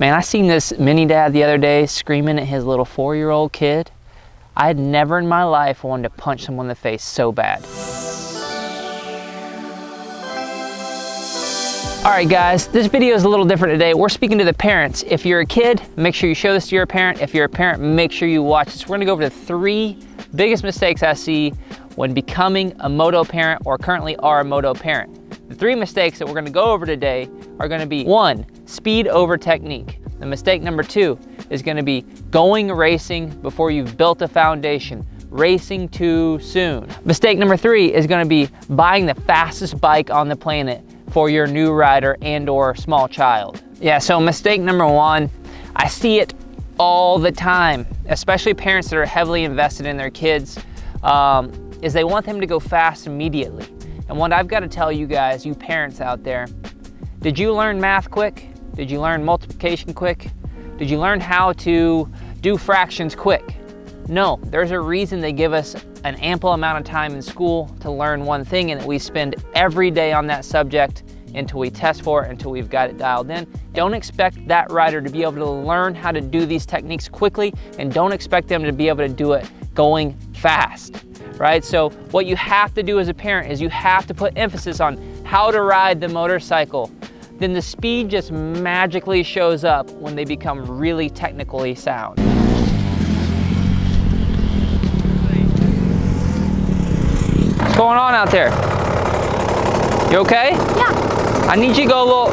Man, I seen this mini dad the other day screaming at his little 4-year-old kid. I had never in my life wanted to punch someone in the face so bad. All right guys, this video is a little different today. We're speaking to the parents. If you're a kid, make sure you show this to your parent. If you're a parent, make sure you watch this. We're gonna go over the 3 biggest mistakes I see when becoming a moto parent or currently are a moto parent. The 3 mistakes that we're gonna go over today are gonna be 1, speed over technique. The mistake number 2 is gonna be going racing before you've built a foundation, racing too soon. Mistake number 3 is gonna be buying the fastest bike on the planet for your new rider and or small child. Yeah, so mistake number 1, I see it all the time, especially parents that are heavily invested in their kids, is they want them to go fast immediately. And what I've got to tell you guys, you parents out there, did you learn math quick? Did you learn multiplication quick? Did you learn how to do fractions quick? No, there's a reason they give us an ample amount of time in school to learn one thing, and that we spend every day on that subject until we test for it, until we've got it dialed in. Don't expect that rider to be able to learn how to do these techniques quickly, and don't expect them to be able to do it going fast, right? So what you have to do as a parent is you have to put emphasis on how to ride the motorcycle. Then the speed just magically shows up when they become really technically sound. What's going on out there? You okay? Yeah. I need you to go a little,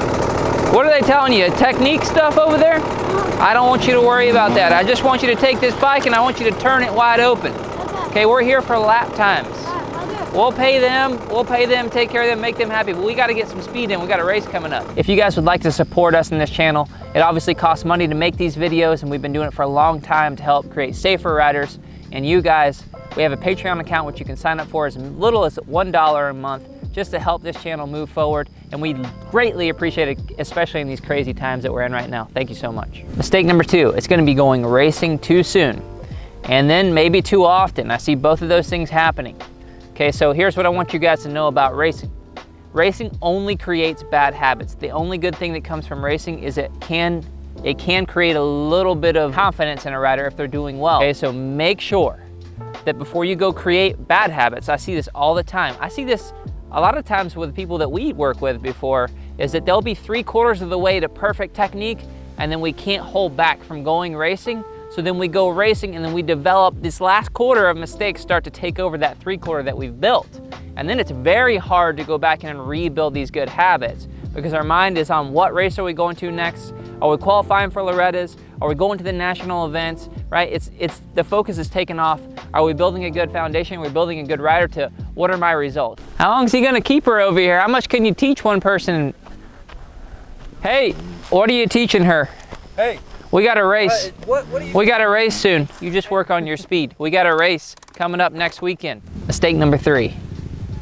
what are they telling you? Technique stuff over there? I don't want you to worry about that. I just want you to take this bike and I want you to turn it wide open. Okay, we're here for lap times. We'll pay them, take care of them, make them happy, but we gotta get some speed in. We got a race coming up. If you guys would like to support us in this channel, it obviously costs money to make these videos, and we've been doing it for a long time to help create safer riders. And you guys, we have a Patreon account which you can sign up for as little as $1 a month, just to help this channel move forward, and we greatly appreciate it, especially in these crazy times that we're in right now. Thank you so much. Mistake number 2, it's gonna be going racing too soon, and then maybe too often. I see both of those things happening. Okay, so here's what I want you guys to know about racing. Racing only creates bad habits. The only good thing that comes from racing is it can create a little bit of confidence in a rider if they're doing well. Okay, so make sure that before you go create bad habits, I see this all the time. I see this a lot of times with people that we work with before, is that they'll be 3/4 of the way to perfect technique, and then we can't hold back from going racing. So then we go racing, and then we develop this last quarter of mistakes start to take over that 3/4 that we've built. And then it's very hard to go back in and rebuild these good habits, because our mind is on what race are we going to next? Are we qualifying for Loretta's? Are we going to the national events, right? It's the focus is taken off. Are we building a good foundation? Are we building a good rider to what are my results? How long is he gonna keep her over here? How much can you teach one person? Hey, what are you teaching her? Hey. We got a race. What are you? We got a race soon. You just work on your speed. We got a race coming up next weekend. Mistake number 3,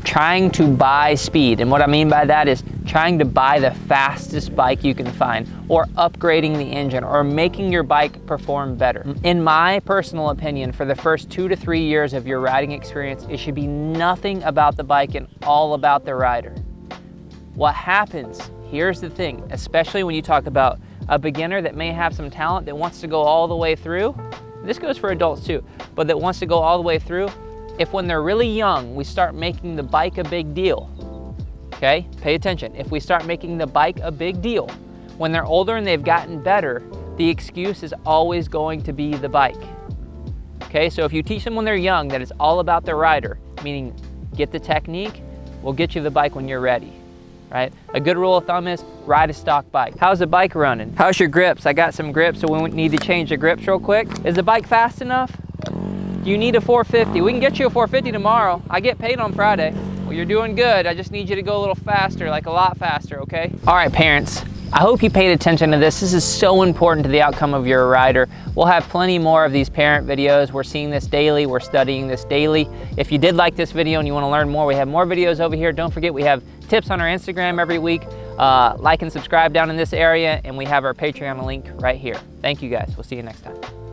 trying to buy speed. And what I mean by that is trying to buy the fastest bike you can find, or upgrading the engine, or making your bike perform better. In my personal opinion, for the first 2 to 3 years of your riding experience, it should be nothing about the bike and all about the rider. What happens, here's the thing, especially when you talk about a beginner that may have some talent that wants to go all the way through, this goes for adults too, but that wants to go all the way through, if when they're really young, we start making the bike a big deal, okay? Pay attention. If we start making the bike a big deal, when they're older and they've gotten better, the excuse is always going to be the bike, okay? So if you teach them when they're young that it's all about the rider, meaning get the technique, we'll get you the bike when you're ready, right? A good rule of thumb is ride a stock bike. How's the bike running? How's your grips? I got some grips, so we need to change the grips real quick. Is the bike fast enough? Do you need a 450? We can get you a 450 tomorrow. I get paid on Friday. Well, you're doing good. I just need you to go a little faster, like a lot faster, okay? All right, parents. I hope you paid attention to this. This is so important to the outcome of your rider. We'll have plenty more of these parent videos. We're seeing this daily. We're studying this daily. If you did like this video and you want to learn more, we have more videos over here. Don't forget, we have tips on our Instagram every week. Like and subscribe down in this area, and we have our Patreon link right here. Thank you guys. We'll see you next time.